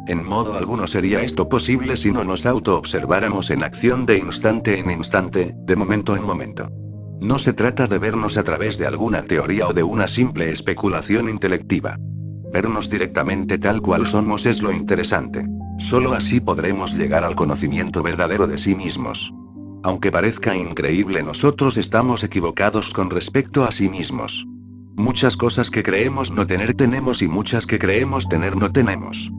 En modo alguno sería esto posible si no nos auto-observáramos en acción de instante en instante, de momento en momento. No se trata de vernos a través de alguna teoría o de una simple especulación intelectiva. Vernos directamente tal cual somos es lo interesante. Solo así podremos llegar al conocimiento verdadero de sí mismos. Aunque parezca increíble, nosotros estamos equivocados con respecto a sí mismos. Muchas cosas que creemos no tener tenemos y muchas que creemos tener no tenemos.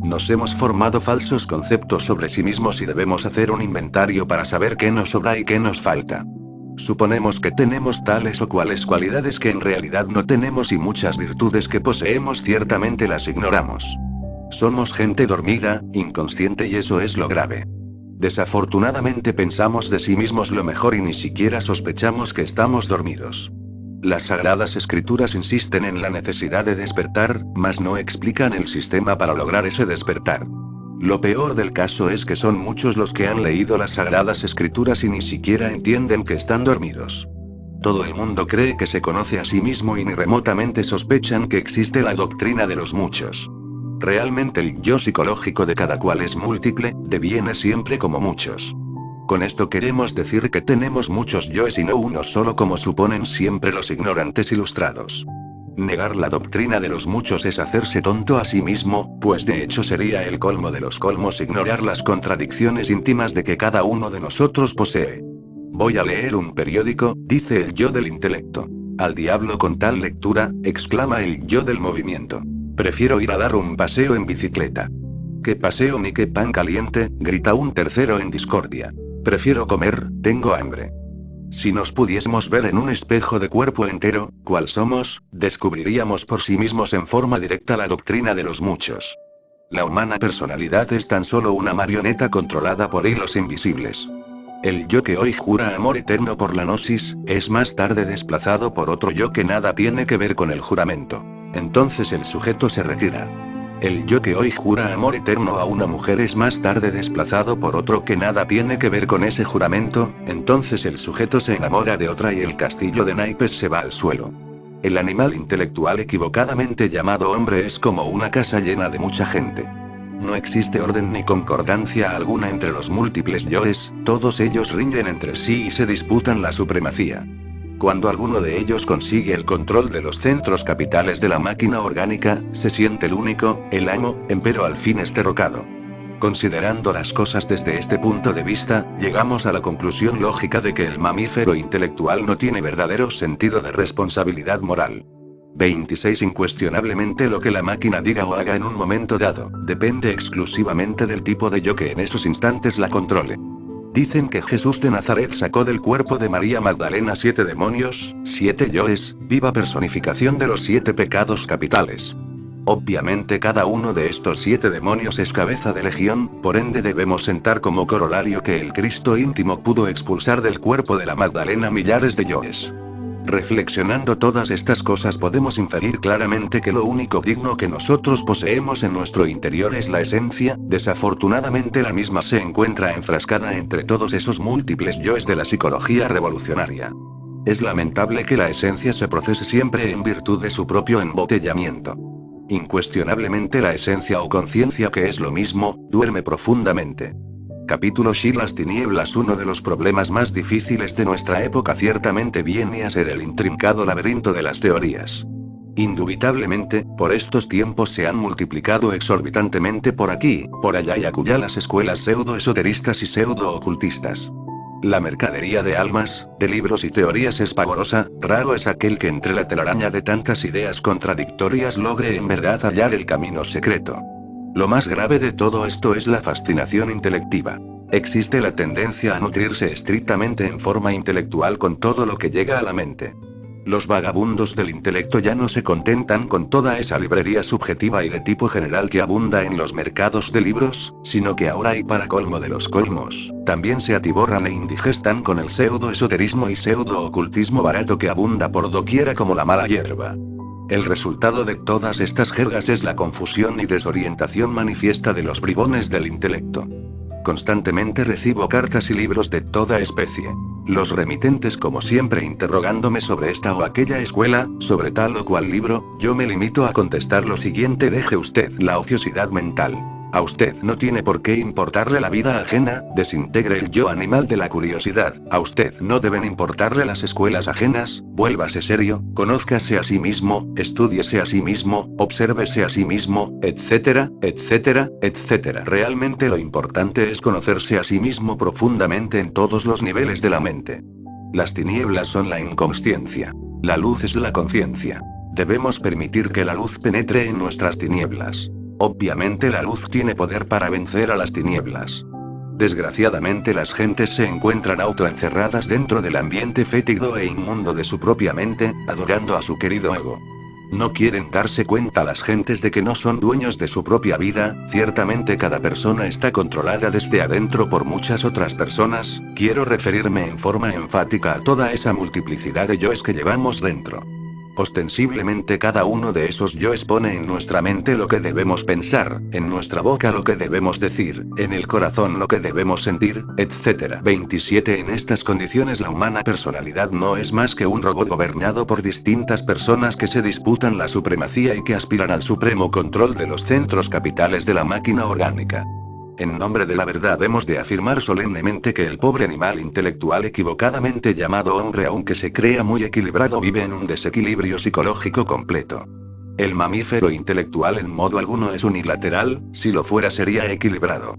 Nos hemos formado falsos conceptos sobre sí mismos y debemos hacer un inventario para saber qué nos sobra y qué nos falta. Suponemos que tenemos tales o cuales cualidades que en realidad no tenemos y muchas virtudes que poseemos ciertamente las ignoramos. Somos gente dormida, inconsciente, y eso es lo grave. Desafortunadamente pensamos de sí mismos lo mejor y ni siquiera sospechamos que estamos dormidos. Las Sagradas Escrituras insisten en la necesidad de despertar, mas no explican el sistema para lograr ese despertar. Lo peor del caso es que son muchos los que han leído las Sagradas Escrituras y ni siquiera entienden que están dormidos. Todo el mundo cree que se conoce a sí mismo y ni remotamente sospechan que existe la doctrina de los muchos. Realmente el yo psicológico de cada cual es múltiple, deviene siempre como muchos. Con esto queremos decir que tenemos muchos yoes y no uno solo como suponen siempre los ignorantes ilustrados. Negar la doctrina de los muchos es hacerse tonto a sí mismo, pues de hecho sería el colmo de los colmos ignorar las contradicciones íntimas de que cada uno de nosotros posee. Voy a leer un periódico, dice el yo del intelecto. Al diablo con tal lectura, exclama el yo del movimiento. Prefiero ir a dar un paseo en bicicleta. ¿Qué paseo ni qué pan caliente?, grita un tercero en discordia. Prefiero comer, tengo hambre. Si nos pudiésemos ver en un espejo de cuerpo entero, ¿cuál somos?, descubriríamos por sí mismos en forma directa la doctrina de los muchos. La humana personalidad es tan solo una marioneta controlada por hilos invisibles. El yo que hoy jura amor eterno por la gnosis, es más tarde desplazado por otro yo que nada tiene que ver con el juramento. Entonces el sujeto se retira. El yo que hoy jura amor eterno a una mujer es más tarde desplazado por otro que nada tiene que ver con ese juramento, entonces el sujeto se enamora de otra y el castillo de naipes se va al suelo. El animal intelectual equivocadamente llamado hombre es como una casa llena de mucha gente. No existe orden ni concordancia alguna entre los múltiples yoes, todos ellos riñen entre sí y se disputan la supremacía. Cuando alguno de ellos consigue el control de los centros capitales de la máquina orgánica, se siente el único, el amo, empero al fin es derrocado. Considerando las cosas desde este punto de vista, llegamos a la conclusión lógica de que el mamífero intelectual no tiene verdadero sentido de responsabilidad moral. 26. Incuestionablemente lo que la máquina diga o haga en un momento dado, depende exclusivamente del tipo de yo que en esos instantes la controle. Dicen que Jesús de Nazaret sacó del cuerpo de María Magdalena 7 demonios, 7 yoes, viva personificación de los 7 pecados capitales. Obviamente cada uno de estos 7 demonios es cabeza de legión, por ende debemos sentar como corolario que el Cristo íntimo pudo expulsar del cuerpo de la Magdalena millares de yoes. Reflexionando todas estas cosas podemos inferir claramente que lo único digno que nosotros poseemos en nuestro interior es la esencia, desafortunadamente la misma se encuentra enfrascada entre todos esos múltiples yoes de la psicología revolucionaria. Es lamentable que la esencia se procese siempre en virtud de su propio embotellamiento. Incuestionablemente la esencia o conciencia, que es lo mismo, duerme profundamente. Capítulo Shi las tinieblas. Uno de los problemas más difíciles de nuestra época ciertamente viene a ser el intrincado laberinto de las teorías. Indubitablemente, por estos tiempos se han multiplicado exorbitantemente por aquí, por allá y acullá las escuelas pseudo-esoteristas y pseudo-ocultistas. La mercadería de almas, de libros y teorías es pavorosa, raro es aquel que entre la telaraña de tantas ideas contradictorias logre en verdad hallar el camino secreto. Lo más grave de todo esto es la fascinación intelectiva. Existe la tendencia a nutrirse estrictamente en forma intelectual con todo lo que llega a la mente. Los vagabundos del intelecto ya no se contentan con toda esa librería subjetiva y de tipo general que abunda en los mercados de libros, sino que ahora, y para colmo de los colmos, también se atiborran e indigestan con el pseudo-esoterismo y pseudo-ocultismo barato que abunda por doquiera como la mala hierba. El resultado de todas estas jergas es la confusión y desorientación manifiesta de los bribones del intelecto. Constantemente recibo cartas y libros de toda especie. Los remitentes como siempre interrogándome sobre esta o aquella escuela, sobre tal o cual libro, yo me limito a contestar lo siguiente: deje usted la ociosidad mental. A usted no tiene por qué importarle la vida ajena, desintegre el yo animal de la curiosidad. A usted no deben importarle las escuelas ajenas, vuélvase serio, conózcase a sí mismo, estúdiese a sí mismo, obsérvese a sí mismo, etcétera, etcétera, etcétera. Realmente lo importante es conocerse a sí mismo profundamente en todos los niveles de la mente. Las tinieblas son la inconsciencia. La luz es la conciencia. Debemos permitir que la luz penetre en nuestras tinieblas. Obviamente la luz tiene poder para vencer a las tinieblas. Desgraciadamente las gentes se encuentran autoencerradas dentro del ambiente fétido e inmundo de su propia mente, adorando a su querido ego. No quieren darse cuenta las gentes de que no son dueños de su propia vida. Ciertamente cada persona está controlada desde adentro por muchas otras personas. Quiero referirme en forma enfática a toda esa multiplicidad de yoes que llevamos dentro. Ostensiblemente cada uno de esos yoes pone en nuestra mente lo que debemos pensar, en nuestra boca lo que debemos decir, en el corazón lo que debemos sentir, etc. 27. En estas condiciones la humana personalidad no es más que un robot gobernado por distintas personas que se disputan la supremacía y que aspiran al supremo control de los centros capitales de la máquina orgánica. En nombre de la verdad hemos de afirmar solemnemente que el pobre animal intelectual equivocadamente llamado hombre, aunque se crea muy equilibrado, vive en un desequilibrio psicológico completo. El mamífero intelectual en modo alguno es unilateral, si lo fuera sería equilibrado.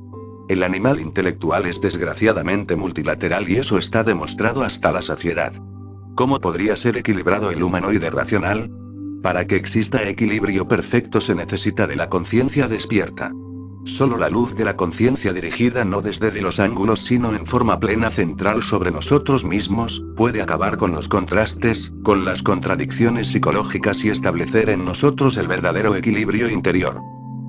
El animal intelectual es desgraciadamente multilateral y eso está demostrado hasta la saciedad. ¿Cómo podría ser equilibrado el humanoide racional? Para que exista equilibrio perfecto se necesita de la conciencia despierta. Solo la luz de la conciencia dirigida no desde los ángulos sino en forma plena central sobre nosotros mismos, puede acabar con los contrastes, con las contradicciones psicológicas y establecer en nosotros el verdadero equilibrio interior.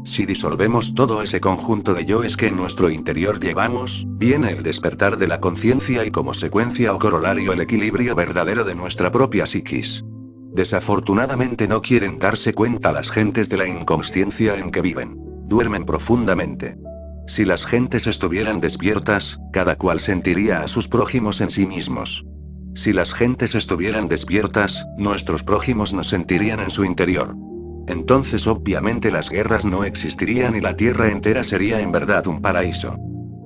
Si disolvemos todo ese conjunto de yoes que en nuestro interior llevamos, viene el despertar de la conciencia y como secuencia o corolario el equilibrio verdadero de nuestra propia psiquis. Desafortunadamente no quieren darse cuenta las gentes de la inconsciencia en que viven. Duermen profundamente. Si las gentes estuvieran despiertas, cada cual sentiría a sus prójimos en sí mismos. Si las gentes estuvieran despiertas, nuestros prójimos nos sentirían en su interior. Entonces obviamente las guerras no existirían y la tierra entera sería en verdad un paraíso.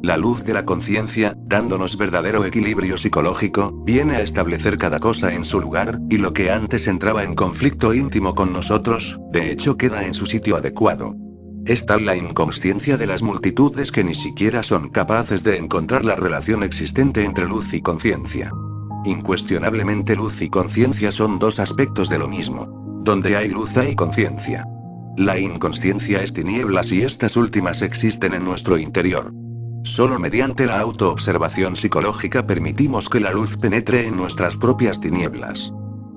La luz de la conciencia, dándonos verdadero equilibrio psicológico, viene a establecer cada cosa en su lugar, y lo que antes entraba en conflicto íntimo con nosotros, de hecho queda en su sitio adecuado. Es tal la inconsciencia de las multitudes que ni siquiera son capaces de encontrar la relación existente entre luz y conciencia. Incuestionablemente luz y conciencia son dos aspectos de lo mismo. Donde hay luz hay conciencia. La inconsciencia es tinieblas y estas últimas existen en nuestro interior. Solo mediante la autoobservación psicológica permitimos que la luz penetre en nuestras propias tinieblas.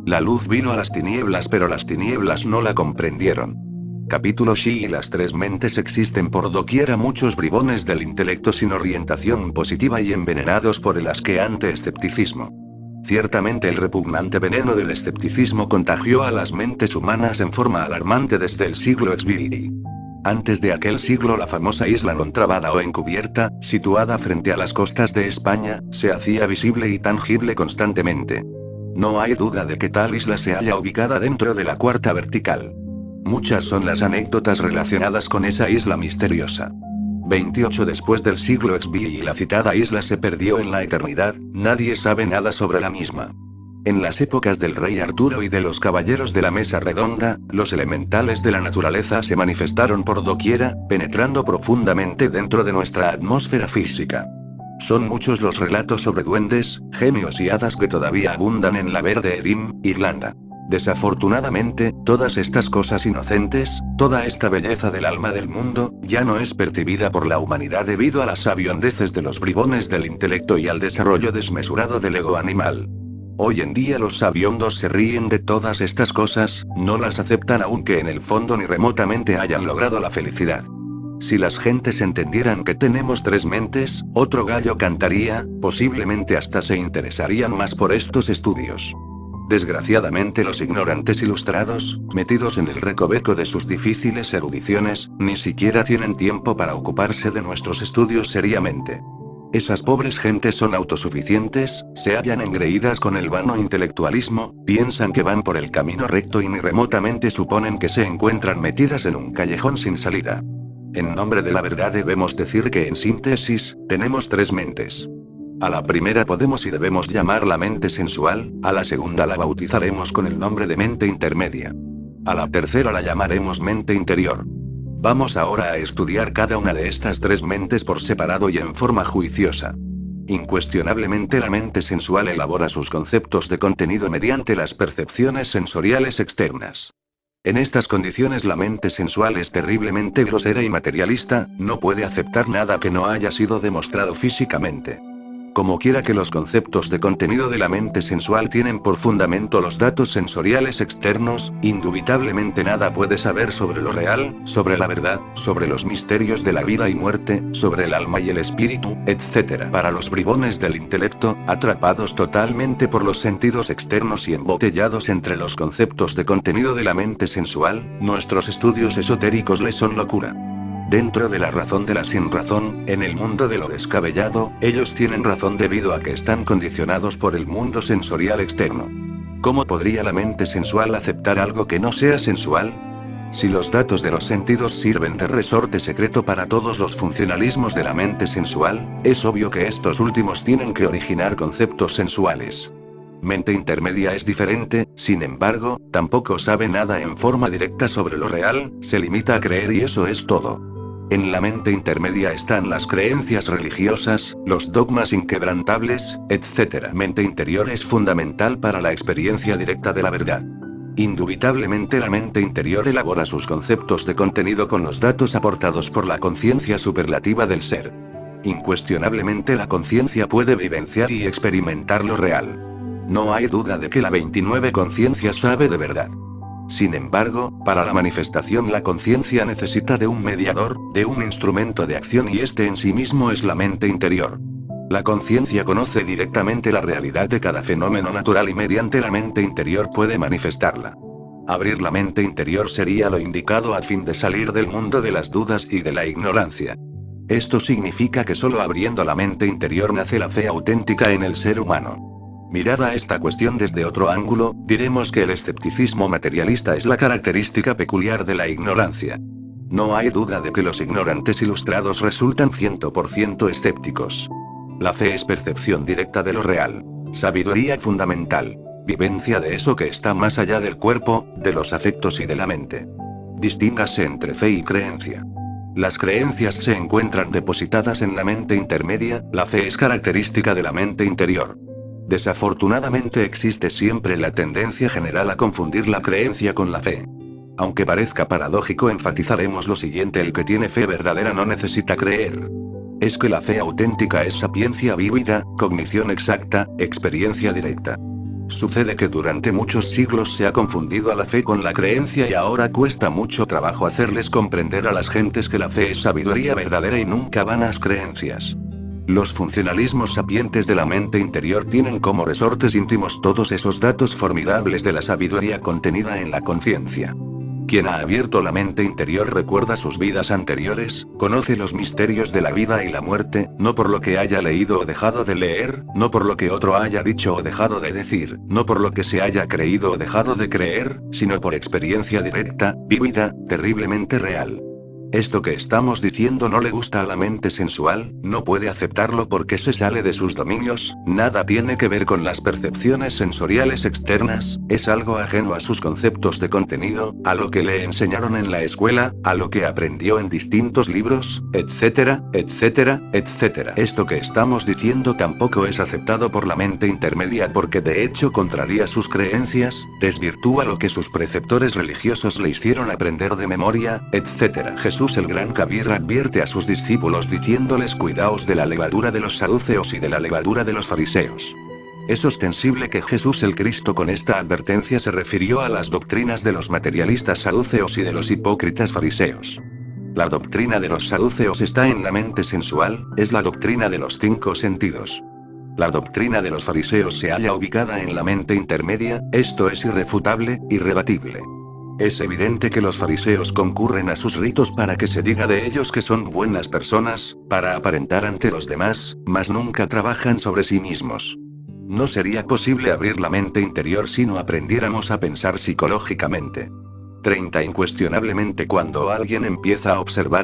La luz vino a las tinieblas pero las tinieblas no la comprendieron. Capítulo Shi y las tres mentes existen por doquiera muchos bribones del intelecto sin orientación positiva y envenenados por el asqueante escepticismo. Ciertamente el repugnante veneno del escepticismo contagió a las mentes humanas en forma alarmante desde el siglo XVI. Antes de aquel siglo la famosa isla contrabada o encubierta, situada frente a las costas de España, se hacía visible y tangible constantemente. No hay duda de que tal isla se halla ubicada dentro de la cuarta vertical. Muchas son las anécdotas relacionadas con esa isla misteriosa. 28 después del siglo XVI y la citada isla se perdió en la eternidad, nadie sabe nada sobre la misma. En las épocas del rey Arturo y de los caballeros de la mesa redonda, los elementales de la naturaleza se manifestaron por doquiera, penetrando profundamente dentro de nuestra atmósfera física. Son muchos los relatos sobre duendes, genios y hadas que todavía abundan en la verde Erin, Irlanda. Desafortunadamente, todas estas cosas inocentes, toda esta belleza del alma del mundo, ya no es percibida por la humanidad debido a las sabiondeces de los bribones del intelecto y al desarrollo desmesurado del ego animal. Hoy en día los sabiondos se ríen de todas estas cosas, no las aceptan aunque en el fondo ni remotamente hayan logrado la felicidad. Si las gentes entendieran que tenemos tres mentes, otro gallo cantaría, posiblemente hasta se interesarían más por estos estudios. Desgraciadamente los ignorantes ilustrados, metidos en el recoveco de sus difíciles erudiciones, ni siquiera tienen tiempo para ocuparse de nuestros estudios seriamente. Esas pobres gentes son autosuficientes, se hallan engreídas con el vano intelectualismo, piensan que van por el camino recto y ni remotamente suponen que se encuentran metidas en un callejón sin salida. En nombre de la verdad debemos decir que en síntesis, tenemos tres mentes. A la primera podemos y debemos llamar la mente sensual, a la segunda la bautizaremos con el nombre de mente intermedia. A la tercera la llamaremos mente interior. Vamos ahora a estudiar cada una de estas tres mentes por separado y en forma juiciosa. Incuestionablemente la mente sensual elabora sus conceptos de contenido mediante las percepciones sensoriales externas. En estas condiciones la mente sensual es terriblemente grosera y materialista, no puede aceptar nada que no haya sido demostrado físicamente. Como quiera que los conceptos de contenido de la mente sensual tienen por fundamento los datos sensoriales externos, indubitablemente nada puede saber sobre lo real, sobre la verdad, sobre los misterios de la vida y muerte, sobre el alma y el espíritu, etc. Para los bribones del intelecto, atrapados totalmente por los sentidos externos y embotellados entre los conceptos de contenido de la mente sensual, nuestros estudios esotéricos les son locura. Dentro de la razón de la sinrazón, en el mundo de lo descabellado, ellos tienen razón debido a que están condicionados por el mundo sensorial externo. ¿Cómo podría la mente sensual aceptar algo que no sea sensual? Si los datos de los sentidos sirven de resorte secreto para todos los funcionalismos de la mente sensual, es obvio que estos últimos tienen que originar conceptos sensuales. Mente intermedia es diferente, sin embargo, tampoco sabe nada en forma directa sobre lo real, se limita a creer y eso es todo. En la mente intermedia están las creencias religiosas, los dogmas inquebrantables, etc. Mente interior es fundamental para la experiencia directa de la verdad. Indubitablemente la mente interior elabora sus conceptos de contenido con los datos aportados por la conciencia superlativa del ser. Incuestionablemente la conciencia puede vivenciar y experimentar lo real. No hay duda de que la 29 conciencia sabe de verdad. Sin embargo, para la manifestación la conciencia necesita de un mediador, de un instrumento de acción y este en sí mismo es la mente interior. La conciencia conoce directamente la realidad de cada fenómeno natural y mediante la mente interior puede manifestarla. Abrir la mente interior sería lo indicado a fin de salir del mundo de las dudas y de la ignorancia. Esto significa que solo abriendo la mente interior nace la fe auténtica en el ser humano. Mirada esta cuestión desde otro ángulo, diremos que el escepticismo materialista es la característica peculiar de la ignorancia. No hay duda de que los ignorantes ilustrados resultan 100% escépticos. La fe es percepción directa de lo real. Sabiduría fundamental. Vivencia de eso que está más allá del cuerpo, de los afectos y de la mente. Distíngase entre fe y creencia. Las creencias se encuentran depositadas en la mente intermedia, la fe es característica de la mente interior. Desafortunadamente existe siempre la tendencia general a confundir la creencia con la fe. Aunque parezca paradójico, enfatizaremos lo siguiente: el que tiene fe verdadera no necesita creer. Es que la fe auténtica es sapiencia vívida, cognición exacta, experiencia directa. Sucede que durante muchos siglos se ha confundido a la fe con la creencia y ahora cuesta mucho trabajo hacerles comprender a las gentes que la fe es sabiduría verdadera y nunca vanas creencias. Los funcionalismos sapientes de la mente interior tienen como resortes íntimos todos esos datos formidables de la sabiduría contenida en la conciencia. Quien ha abierto la mente interior recuerda sus vidas anteriores, conoce los misterios de la vida y la muerte, no por lo que haya leído o dejado de leer, no por lo que otro haya dicho o dejado de decir, no por lo que se haya creído o dejado de creer, sino por experiencia directa, vívida, terriblemente real. Esto que estamos diciendo no le gusta a la mente sensual, no puede aceptarlo porque se sale de sus dominios, nada tiene que ver con las percepciones sensoriales externas, es algo ajeno a sus conceptos de contenido, a lo que le enseñaron en la escuela, a lo que aprendió en distintos libros, etcétera, etcétera, etcétera. Esto que estamos diciendo tampoco es aceptado por la mente intermedia porque de hecho contraría sus creencias, desvirtúa lo que sus preceptores religiosos le hicieron aprender de memoria, etcétera. Jesús el gran Kabir advierte a sus discípulos diciéndoles: cuidaos de la levadura de los saduceos y de la levadura de los fariseos. Es ostensible que Jesús el Cristo con esta advertencia se refirió a las doctrinas de los materialistas saduceos y de los hipócritas fariseos. La doctrina de los saduceos está en la mente sensual, es la doctrina de los 5 sentidos. La doctrina de los fariseos se halla ubicada en la mente intermedia, esto es irrefutable, irrebatible. Es evidente que los fariseos concurren a sus ritos para que se diga de ellos que son buenas personas, para aparentar ante los demás, mas nunca trabajan sobre sí mismos. No sería posible abrir la mente interior si no aprendiéramos a pensar psicológicamente. 30. Incuestionablemente cuando alguien empieza a observar